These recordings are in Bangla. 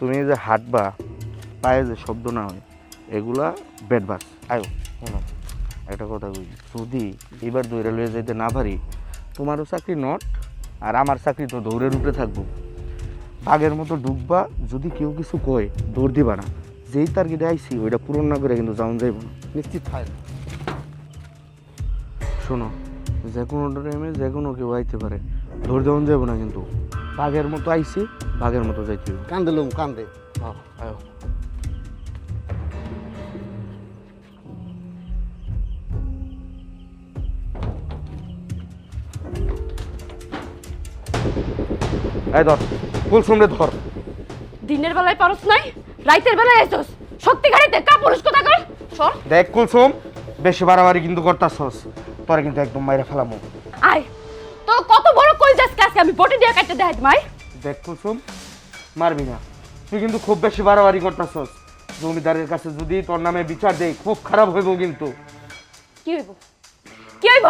তুমি যে হাঁটবা পায়ে যে শব্দ না হয় এগুলা বেড বাস। আয়ো শোনো একটা কথা কই, যদি এবার দৌড়ে লয়ে যেতে না পারি তোমারও চাকরি নট আর আমার চাকরি তো দৌড়ের উপরে থাকবো। বাঘের মতো ডুববা, যদি কেউ কিছু কয় দৌড় দিবা না, যেই টার্গেটে আইসি ওইটা পূরণ না করে কিন্তু যাওয়া যাইব না, নিশ্চিত হয়। শোনো, যে কোনো টাইমে যে কোনো কেউ আইতে পারে, দৌড় দেওয়া যাবো না কিন্তু। বাঘের মতো আইসি, বাঘের মতো যাইতে হবে। কান্দে লুম কান্দে। আয়ো। এই ধর কুলসুম রে ধর। দিনের বেলায় পারস নাই, রাইতের বেলায় আইছস। শক্তি গাড়িতে কাপুরুষ কথা কর। সর। দেখ কুলসুম, বেশি বাড়াবাড়ি কিন্তু করতাছস, তোরে কিন্তু একদম মাইরা ফেলামু। আয়, তো কত বড় কই যাস আজকে আমি বটি দিয়ে কাটতে দেখাই মাই। দেখ কুলসুম, মারবি না, তুই কিন্তু খুব বেশি বাড়াবাড়ি করতাছস। জমিদারের কাছে যদি তোর নামে বিচার দেই খুব খারাপ হইব কিন্তু। কি হইব? কি হইব?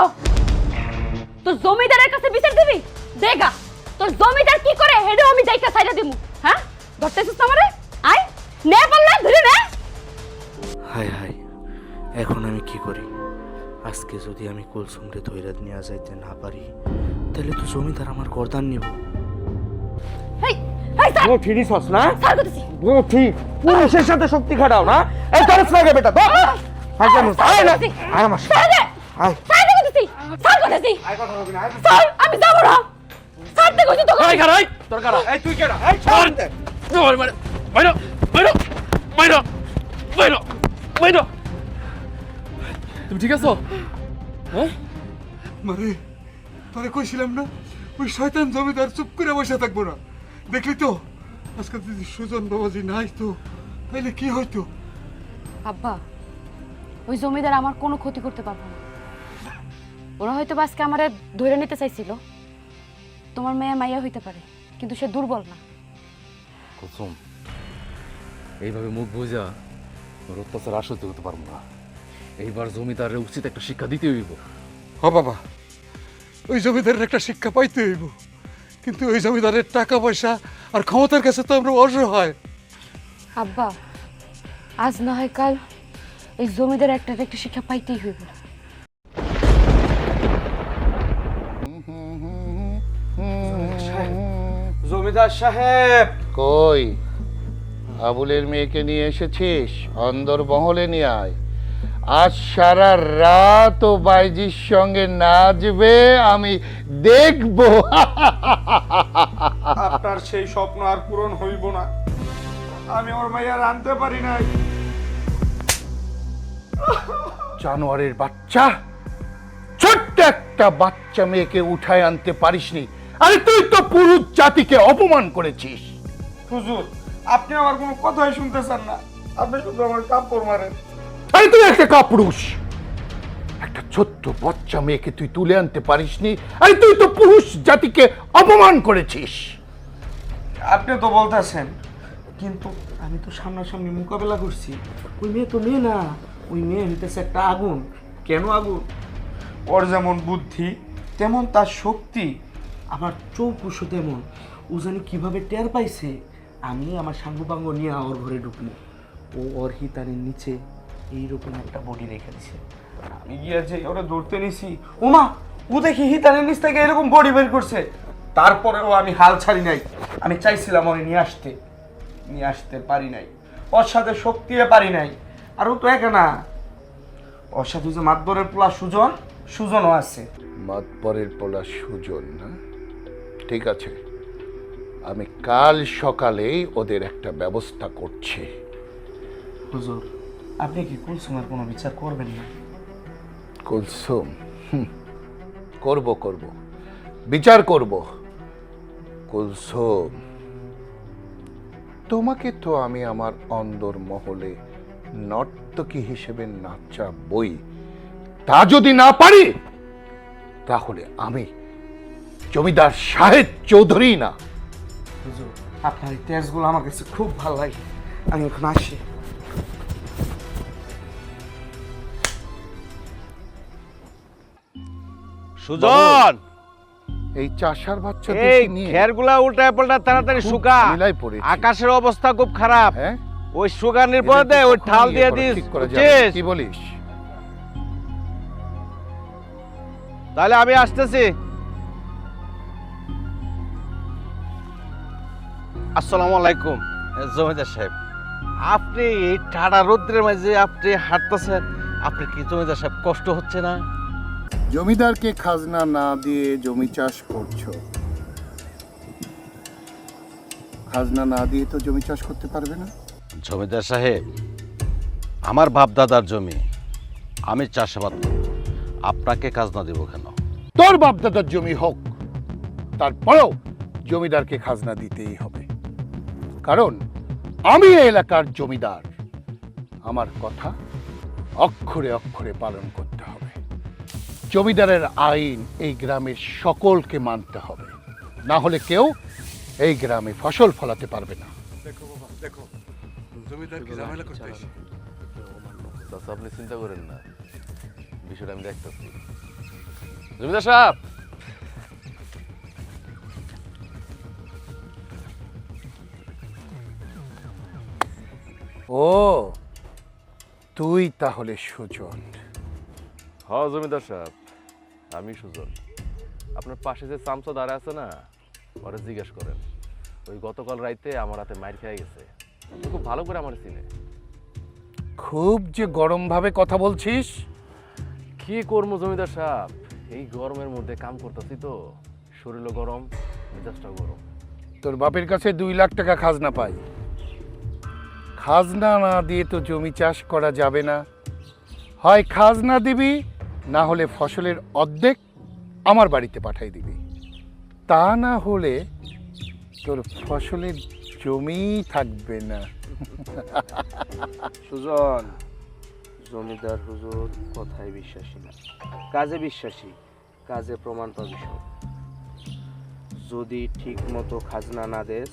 তোর জমিদারের কাছে বিচার দিবি? দেগা, তোর জমিদার কি করে হেডো আমি যাইতা ছাইরা দিমু। হ্যাঁ, ধরতেছিস না আমারে? আয়, নে পারলে ধরে নে। হায় হায়, এখন আমি কি করি? আজকে যদি আমি কুলসুমরে ধইরা নিয়ে যাইতে না পারি তাহলে তো জমিদার আমার গর্দান নিব। হেই, হেই স্যার। ও ঠিকই সস না? স্যার কইতেছি। ও ঠিক, পুলিশের সাথে শক্তি খাটাও না? এই ধরস লাগে বেটা, ধর। হাই জানো, আয় না, আয় আমার সাথে। স্যার দে। আয়। স্যার কইতেছি। স্যার কইতেছি। আয় কথা বলবি না, আয়। স্যার আমি যাব না। স্যার তে কইছি তো। এই খারাই তোর কারা এই তুই কেডা? এই ছাড় দে। ওই মানে বাইরো বাইরো বাইরো বাইরো বাইরো তুমি ঠিক আছো? হ্যাঁ মারে তোরে কইছিলাম না ওই শয়তান জমিদার চুপ করে বসে থাকবো না। দেখলি তো আজকে যদি সুজন বাবাজি নাই তো তাইলে কি হইতো? আব্বা, ওই জমিদার আমার কোনো ক্ষতি করতে পারবে না। ওরা হয়তো আজকে আমারে ধরে নিতে চাইছিল। তোমার মেয়ে মাইয়া হইতে পারে, কিন্তু সে দুর্বল না। কুসুম, এইভাবে মুখ বুঝা ওর অত্যাচার আর সহ্য করতে পারবো না। এইবার জমিদারের উচিত একটা শিক্ষা দিতে হইব। হ বাবা, ওই জমিদারের একটা শিক্ষা পাইতে হইব, কিন্তু ওই জমিদারের টাকা পয়সা আর ক্ষমতার কাছে তো আমরা অসহায়। আব্বা, আজ না হয় কাল এই জমিদার একটা শিক্ষা পাইতেই হইব। জমিদার সাহেব, কই আবুলের মেয়েকে নিয়ে এসেছিস? অন্দর মহলে নিয়ে আয়। আজ সারা রাত ও বাইজির সঙ্গে নাচবে, আমি দেখবো। আপনার সেই স্বপ্ন আর পূরণ হইব না। আমি ওর মাইয়ার আনতে পারি নাই। জানোয়ারের বাচ্চা, ছোট্ট একটা বাচ্চা মেয়েকে উঠায় আনতে পারিসনি। আরে তুই তো পুরুষ জাতিকে অপমান করেছিস। হুজুর, আপনি আমার কোনো কথাই শুনতেছেন না, আপনি শুধু আমার কাপড় মারেন। আরে তুই একটা কাপুরুষ, একটা ছোট্ট বাচ্চা মেয়েকে তুই তুলে আনতে পারিসনি। আরে তুই তো পুরুষ জাতিকে অপমান করেছিস। আপনি তো বলতেছেন, কিন্তু আমি তো সামনাসামনি মোকাবেলা করছি। ওই মেয়ে তো মেয়ে না, ওই মেয়ে হইতেছে একটা আগুন। কেন আগুন? ওর যেমন বুদ্ধি তেমন তার শক্তি, আমার চৌকুশও তেমন। ও জানি কিভাবে টের পাইছে আমি আমার সাঙ্গুপাঙ্গ নিয়ে ওর ঘরে ঢুকলি। ও ওর হিতানের নিচে এইরকম একটা বডি রেখে দিছে। আমি গিয়ে যে ওরা ধরতে নিছি, ওমা ও দেখি হিতানের নিচ থেকে এরকম বডি বের করছে। তারপরেও আমি হাল ছাড়ি নাই। আমি চাইছিলাম ওরে নিয়ে আসতে পারি নাই। ওর সাথে শক্তিও পারি নাই। আর ও তো একা না, ওর সাথে যে মাতবরের পোলা সুজনও আছে। মাতবরের পোলা সুজন না? ঠিক আছে, আমি কাল সকালেই ওদের একটা ব্যবস্থা করছি। হুজুর, আপনি কি কুলসুমের কোনো বিচার করবেন না? কুলসুম? করব করব, বিচার করব। কুলসুম, তোমাকে তো আমি আমার অন্দর মহলে নর্তকী হিসেবে নাচাবই। তা যদি না পারি তাহলে আমি জমিদার সাহেব চৌধুরী না। হুজুর, আপনার এই তেজগুলো আমার কাছে খুব ভালো লাগে। আমি এখন আসি। সুজন, এই চাষার বাচ্চা এই দেখে নিয়ে খেরগুলা উল্টায় পাল্টা তাড়াতাড়ি খুব শুকা। ঝামেলায় পড়েছি। আকাশের অবস্থা খুব খারাপ। হ্যাঁ ওই শুকানির পর দে ওই ঠাল দিয়ে দিস, ঠিক করে যাবে। বুঝছিস? কি বলিস? তাহলে আমি আসতেছি। আসসালামু আলাইকুম জমিদার সাহেব। আপনি এই ঠাড়া রৌদ্রের মাঝে আপনি হাঁটতেছেন, আপনি কি জমিদার সাহেব কষ্ট হচ্ছে না? জমিদারকে খাজনা না দিয়ে জমি চাষ করছো, খাজনা না দিয়ে তো জমি চাষ করতে পারবে না। জমিদার সাহেব, আমার বাপ দাদার জমি, আমি চাষাবাদ করব, আপনাকে কাজ না দেবো কেন? তোর বাপদাদার জমি হোক, তারপরেও জমিদারকে খাজনা দিতেই হবে, কারণ আমি এই এলাকার জমিদার। আমার কথা অক্ষরে অক্ষরে পালন করতে হবে। জমিদারের আইন এই গ্রামের সকলকে মানতে হবে, না হলে কেউ এই গ্রামে ফসল ফলাতে পারবে না। দেখো বাবা, দেখো জমিদার কি ঝামেলা করতে এসে। চাচা আপনি চিন্তা করেন না, বিষয়টা আমি দেখতেছি। জমিদার সাহেব, ও তুই তাহলে সুজন? হ জমিদার সাহেব, আমি সুজন। আপনার পাশে যে চামচা দাঁড়া আছে না, ওরা জিজ্ঞেস করেন। ওই গতকাল রাইতে আমার হাতে মাইর খেয়ে গেছে। ও খুব ভালো করে আমার চিনে। খুব যে গরম ভাবে কথা বলছিস। কি করবো জমিদার সাহেব, এই গরমের মধ্যে কাম করতেছি তো, শরীরও গরম, মেজাজটাও গরম। তোর বাপের কাছে 2 লাখ টাকা খাজনা পাই, খাজনা না দিয়ে তো জমি চাষ করা যাবে না। হয় খাজনা দিবি, না হলে ফসলের অর্ধেক আমার বাড়িতে পাঠাই দিবি। তা না হলে তোর ফসলের জমি থাকবে না। সুজন, জমিদার হুজুর কথায় বিশ্বাসী না, কাজে বিশ্বাসী, কাজে প্রমাণ পাবি সব। যদি ঠিক মতো খাজনা না দেস,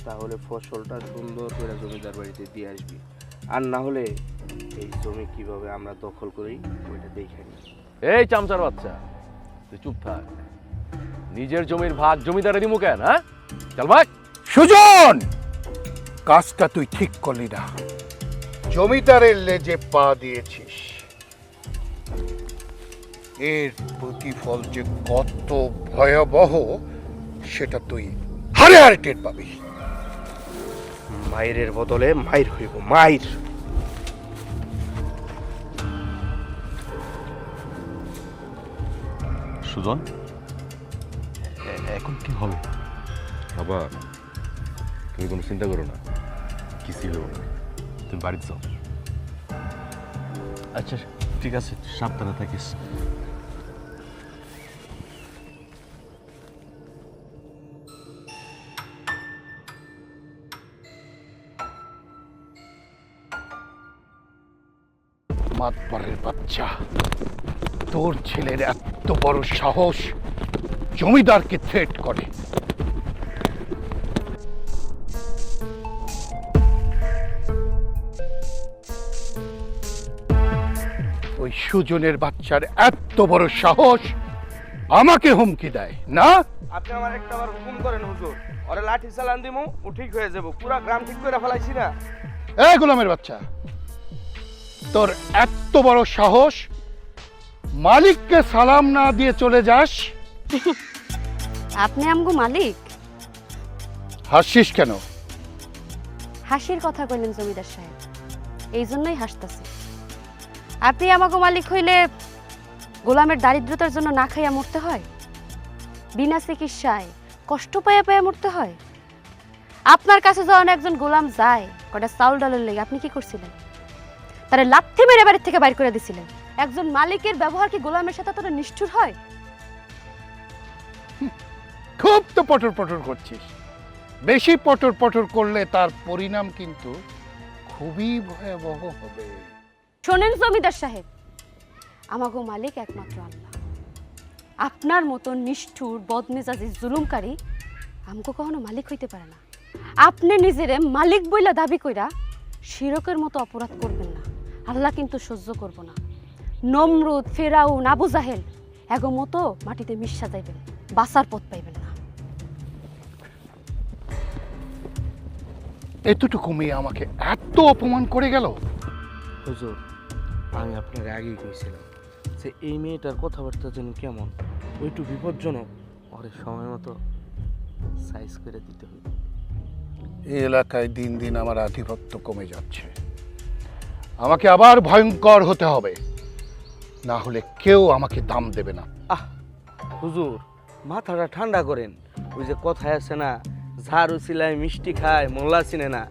তাহলে ফসলটা সুন্দর করে জমিদার বাড়িতে দিয়ে আসবি, আর না হলে এই জমি কিভাবে আমরা দখল করি ওইটা দেখে নি। এই চামচার বাচ্চা, তুই চুপ থাক। নিজের জমির ভাগ জমিদারে দিমু কেন? হ্যাঁ, চল ভাগ। সুজন, কাজটা তুই ঠিক করলি না। জমিদারের লেজে পা দিয়েছিস, এর প্রতিফল যে কত ভয়াবহ সেটা তুই হারে হারে টের পাবি। মায়ের বদলে মায়ের হইব, মায়ের। সুজন, এখন কি হবে? বাবা, তুমি কোনো চিন্তা করো না, কিছুই হবো না। তুমি বাড়িতে যাও। আচ্ছা ঠিক আছে, সাবধানে থাকিস। মাতবরের বাচ্চা, তোর ছেলের এত বড় সাহস জমিদারকে থ্রেট করে। ওই সুজনের বাচ্চার এত বড় সাহস আমাকে হুমকি দেয় না? আপনি আমার একটা বার হুকুম করেন হুজুর, ওরে লাঠি চালান দিমু, ও ঠিক হয়ে যাব। পুরা গ্রাম ঠিক করে ফেলাইছি না। এই গোলামের বাচ্চা, তোর এত বড় সাহস, মালিককে সালাম না দিয়ে চলে যাস? আপনি আমগো মালিক? হাসিস কেন? হাসির কথা কইলেন জমিদার সাহেব, এই জন্যই হাসতাছি। আপনি আমাগো মালিক হইলে গোলামের দারিদ্রতার জন্য না খাইয়া মরতে হয়, বিনা চিকিৎসায় কষ্ট পাইয়া পাইয়া মরতে হয়? আপনার কাছে যখন একজন গোলাম যায় কটা চাউল ডালের লেগে, আপনি কি করছিলেন? তারা লাথি মেরে বাড়ির থেকে বাইর করে দিছিলেন। একজন মালিকের ব্যবহার কি গোলামের সাথে তোরা নিষ্ঠুর হয়? খুব তো পটর পটর করছিস। বেশি পটর পটর করলে তার পরিণাম কিন্তু খুবই ভয়াবহ হবে। শোনেন জমিদার সাহেব, আমাগো মালিক একমাত্র আল্লাহ। আপনার মতো নিষ্ঠুর বদমেজাজি জুলুমকারী আমগো কখনো মালিক হইতে পারে না। আপনি নিজেরে মালিক বইলা দাবি কইরা শিরকের মতো অপরাধ করবেন না, আল্লাহ কিন্তু সহ্য করব না। নমরুদ, ফেরাউন, আবু জাহেল এগো মতো মাটিতে মিশা যাইবেন। বাঁচার পথ পাইবেন না। এতটুকু মেয়ে আমাকে এত অপমান করে গেল। হুজুর, আমি আপনার আগেই কইছিলাম যে এই মেয়েটার কথাবার্তা যেন কেমন, ওইটু বিপজ্জনক, ওরে সময় মতো সাইজ করে দিতে হবে। এই এলাকায় দিন দিন আমার আধিপত্য কমে যাচ্ছে, আমাকে আবার ভয়ঙ্কর হতে হবে, না হলে কেউ আমাকে দাম দেবে না। হুজুর, মাথাটা ঠান্ডা করেন। ওই যে কথায় আছে না, ঝাড়ু সিলাই মিষ্টি খায় মোল্লা চিনে না।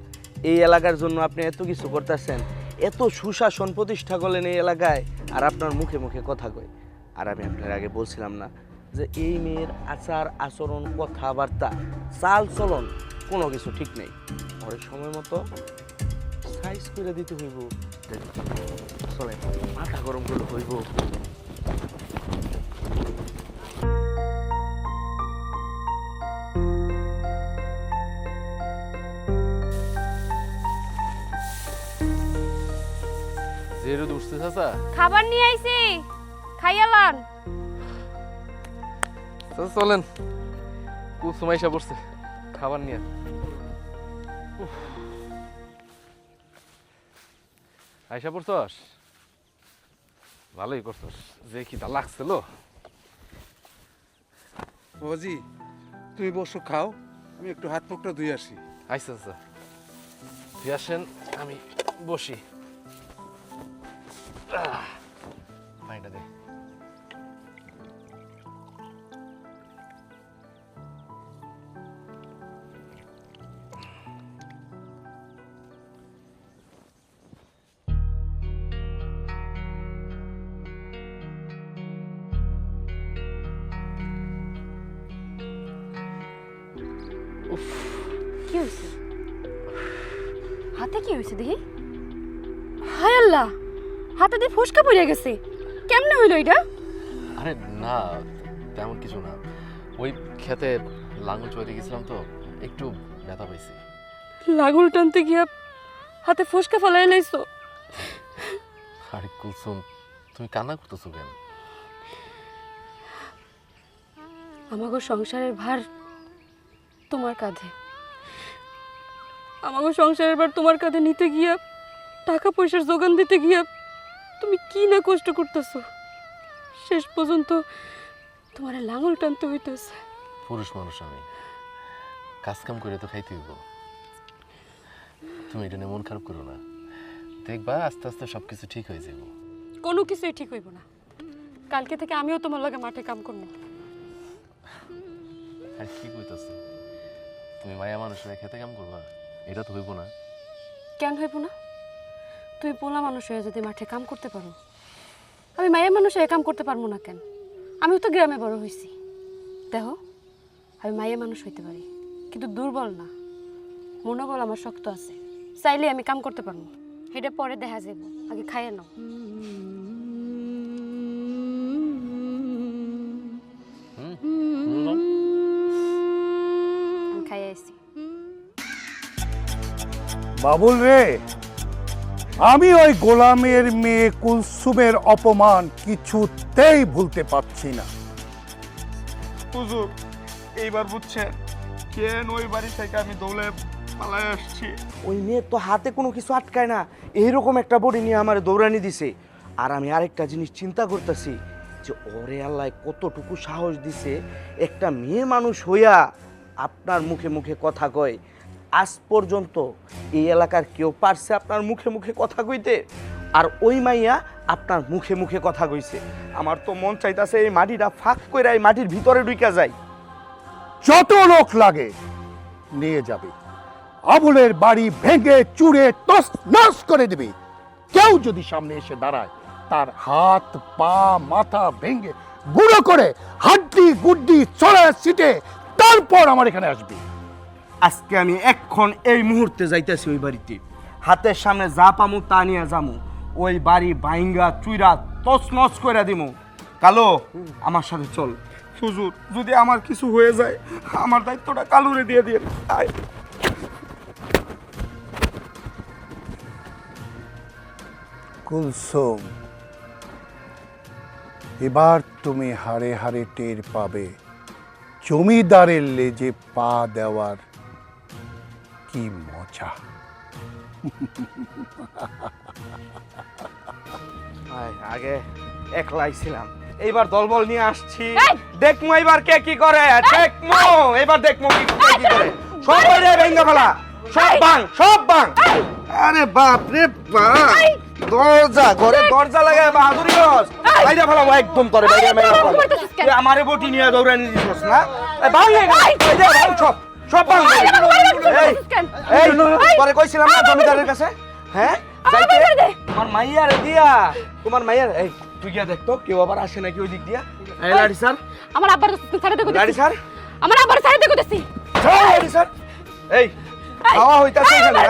এই এলাকার জন্য আপনি এত কিছু করতেছেন, এত সুশাসন প্রতিষ্ঠা করলেন এই এলাকায়, আর আপনার মুখে মুখে কথা কয়। আর আমি আপনার আগে বলছিলাম না যে এই মেয়ের আচার আচরণ কথাবার্তা চাল চলন কোনো কিছু ঠিক নেই, পরে সময় মতো সাইজ করে দিতে হইব। চলে মাথা গরম করলে হইব। যে রোদ উঠছে চাচা, খাবার নিয়ে আইছি, খাইয়া লন। চাচা চলেন, কুসুম আইসা পড়ছে খাবার নিয়ে। আইসা পড়ছস, ভালোই করছস, যে খিদা লাগছিল। বাবাজি তুমি বসো, খাও, আমি একটু হাত মুখটা ধুয়ে আসি। আইসা চাচা, তুই আসেন, আমি বসি। পানিটা দে। কি হয়েছে? হাতে কি হয়েছে দেখি? হায় আল্লাহ, হাতে দিয়ে ফসকা পড়ে গেছে। কেমনে হইলো এটা? আরে না, তেমন কিছু না, ওই খেতে লাঙল চড়ে গেছিলাম তো, একটু ব্যথা পাইছি। লাঙল টানতে গিয়া হাতে ফসকা ফেলাই লাইছো। আরে কুলসুম, তুমি কান্না করতেছো কেন? আমাগো সংসারের ভার তোমার কাঁধে, আমাগো সংসারের ভার তোমার কাঁধে নিতে গিয়া, টাকা পয়সার যোগান দিতে গিয়া তুমি কি না কষ্ট করতেছো। শেষ পর্যন্ত তোমার লাঙল টানতে হইতেছে। পুরুষ মানুষ আমি, কাজ কাম করে তো খাইতে হইব। তুমি এটা নিয়ে মন খারাপ করো না, দেখবা আস্তে আস্তে সবকিছু ঠিক হয়ে যাবো। কোনো কিছুই ঠিক হইব না। কালকে থেকে আমিও তোমার লগে মাঠে কাম করব। আর কি কইতাছো? তুমি মায়া মানুষ হয়ে খেতে কাম করবা, এটা তো হইব না। কেন হইব না? তুই পোলা মানুষ হয়ে যদি মাঠে কাম করতে পারো, আমি মায়ের মানুষ হয়ে কাম করতে পারবো না কেন? আমিও তো গ্রামে বড় হয়েছি। দেখো, আমি মায়ের মানুষ হইতে পারি, কিন্তু দুর্বল না, মনোবল আমার শক্ত আছে। চাইলে আমি কাম করতে পারবো, এটা পরে দেখা যাবো। আগে খাইয়ে নাও। আমি খাইয়ে আইছি। বাবুল রে, আমি ওই গোলামের মেয়ে কুলসুমের অপমান কিছুতেই ভুলতে পারছি না। হুজুর, এইবার বুঝছেন কেন ওই বাড়ি থেকে আমি দৌড়ে পালায় আসছি। ওই মেয়ের তো হাতে কোনো কিছু আটকায় না, এইরকম একটা বডি নিয়ে আমার দৌড়ানি দিছে। আর আমি আরেকটা জিনিস চিন্তা করতেছি যে ওরে আল্লাহ কতটুকু সাহস দিছে, একটা মেয়ে মানুষ হইয়া আপনার মুখে মুখে কথা কয়। আজ পর্যন্ত এই এলাকার কেউ পারছে আপনার মুখে মুখে কথা কইতে? আর ওই মাইয়া আপনার মুখে মুখে কথা কইছে। আমার তো মন চাইতাছে এই মাটিটা ফাঁক করে এই মাটির ভিতরে ঢুকে যায়। যত লোক লাগে নিয়ে যাবে, আবুলের বাড়ি ভেঙে চুরে তছনছ করে দিবি। কেউ যদি সামনে এসে দাঁড়ায়, তার হাত পা মাথা ভেঙে গুঁড়ো করে হাড্ডি গুড্ডি ছড়ায় ছিটে তারপর আমার এখানে আসবি। আজকে আমি এক্ষণ এই মুহূর্তে যাইতেছি ওই বাড়িতে, হাতের সামনে যা পামু তা নিয়ে যামু, ওই বাড়ি বাইঙ্গা চুইরা তছনছ করে দিমু। কালো, আমার সাথে চল। হুজুর, যদি আমার কিছু হয়ে যায় আমার দায়িত্বটা কালুরে দিয়ে দিয়ে। আয়। কুলসুম, এবার তুমি হাড়ে হাড়ে টের পাবে জমিদারের লেজে পা দেওয়ার কি মজা। আগে একলাই ছিলাম, এইবার দলবল নিয়ে আসছি। এই! দেখমু এবার কে কি করে, দেখমু এবার দেখমু কি করে। সব বাইরে ভেঙ্গা ফেলা, সব ভাঙ, সব ভাঙ। আরে বাপ রে বাপ, দরজা ঘরে দরজা লাগায় বাহাদুরি করস। বাইরে ফেলাবো একদম, তোরে বাইরে মেরে ফেলাবো। তুই আমারে বটি নিয়ে দৌড়ানি দিছস না? এই ভাঙ এই ভাঙ, সব সব ভাঙ। এই তোরে কইছিলাম না জমিদারের কাছে, হ্যাঁ যাইতে তোমার মাইয়ারে দিয়া, তোমার মাইয়ার। এই তুই গিয়া দেখ তো কেউ আবার আসে নাকি ওই দিক দিয়া। এই লাড়ি স্যার, আমার আব্বার ছাড়ে দেখো লাড়ি স্যার, আমার আব্বার ছাড়ে দেখো দেখছি লাড়ি স্যার। এই খাওয়া হইতাছে এখানে না,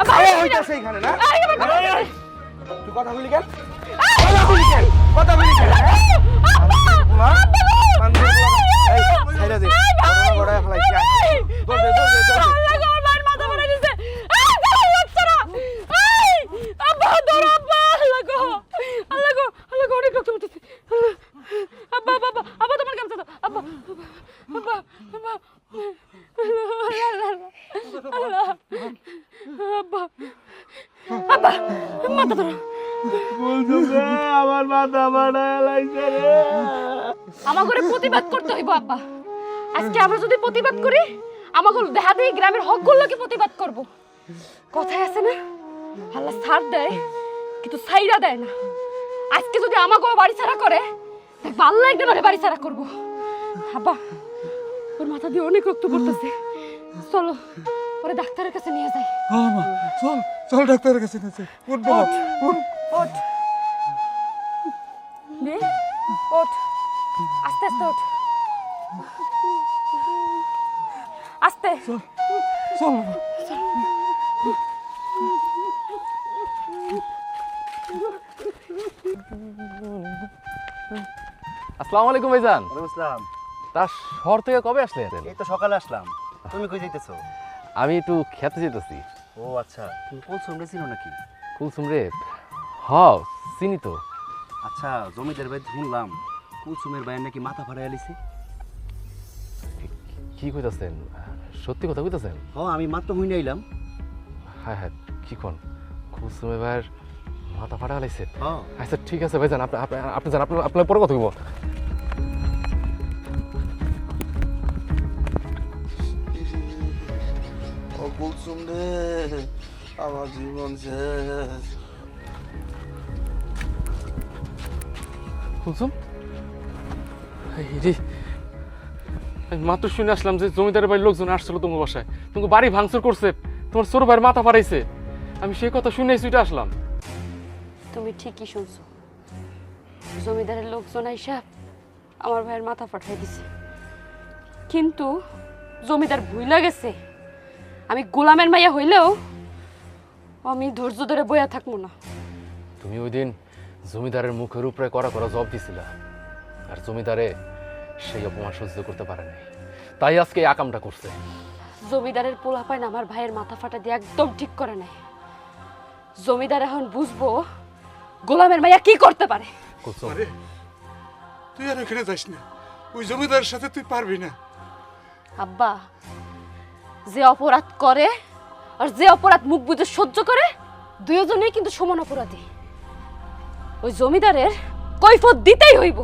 খাওয়া হইতাছে এখানে না। তুই কথা বলি কেন, কথা বলি কেন, কথা বলি কেন? এই ছাইরা দে, ঘটনা ঘটায় ফেলাইছি। দৌড় দে, দৌড় দে, দৌড় দে। আমার মাথা বাড়ায় লাগছে রে। আমাকে প্রতিবাদ করতে হইব আব্বা। আজকে আমরা যদি প্রতিবাদ করি, আমাকে দেখা দিয়ে গ্রামের হকগুলোকে প্রতিবাদ করব। কথায় আছে না, আল্লাহ ছাড় দেয় কিন্তু ছাইরা দেয় না। আজকে যদি আমাকেও বাড়ি ছাড়া করে, দেখবা আল্লাহ একদিন ওরে বাড়ি ছাড়া করবো। আব্বা, ওর মাথা দিয়ে অনেক রক্ত পড়তেছে, চলো ওরে ডাক্তারের কাছে নিয়ে যাই। হ্যাঁ মা, চল চল ডাক্তারের কাছে নিয়ে যাই। উঠ বাবা, উঠ। ওঠ নে, ওঠ, আস্তে আস্তে ওঠ, আস্তে। চল বাবা। আসসালামু আলাইকুম ভাইজান। আসসালাম। তার শহর থেকে কবে আসলেন? এই তো সকালে আসলাম। তুমি কই যাইতেছো? আমি একটু খেতে যেতেছি। ও আচ্ছা, তুমি কুলসুম রে চিনো নাকি? কুলসুম রে? হ, চিনি তো। আচ্ছা, জমিদার ভাই শুনলাম কুলসুমের ভাইয়ের নাকি মাথা ফাড়াই আলিছে। কি কইতাছেন? সত্যি কথা কইতাছেন? আমি মাত্র হইন আইলাম। হ্যাঁ হ্যাঁ, কি কোন? কুলসুম এবার মাথা ফাটা লাইছে? হ্যাঁ। আচ্ছা ঠিক আছে ভাইজান, আপনি জান, আপনার পরে কথা কইব। ও কুলসুম রে, আমার জীবন শেষ। কুলসুম, আমি মাত্র শুনে আসলাম যে জমিদারের বাড়ির লোকজন আসছিল তোমার বাসায়, তোমাকে বাড়ি ভাঙচুর করছে, তোমার ছোট ভাইয়ের মাথা ফাটাইছে। আমি সেই কথা শুনে ছুটে আসলাম। তুমি ঠিকই শুনছো, জমিদারের লোকজন আইসা আমার ভাইয়ের মাথা ফাটাই দিছে। কিন্তু জমিদার ভুইলা গেছে, আমি গোলামের মাইয়া হইলেও আমি ধৈর্য ধরে বইয়া থাকবো না। তুমি ওই দিন জমিদারের মুখের উপরে করা করা জব দিছিলা, আর জমিদারে সেই অপমান সহ্য করতে পারে নাই, তাই আজকে এই আকামটা করছে। জমিদারের পোলাপাইন আমার ভাইয়ের মাথা ফাটা দিয়ে একদম ঠিক করে নাই। জমিদার এখন বুঝবো গোলামের মাইয়া কি করতে পারে। কুলসুম, আরে তুই আর এখানে যাস না, ওই জমিদারের সাথে তুই পারবি না। আব্বা, যে অপরাধ করে আর যে অপরাধ মুখ বুঝে সহ্য করে, দুজনেই কিন্তু সমান অপরাধী। ওই জমিদারের কৈফিয়ত দিতেই হইব।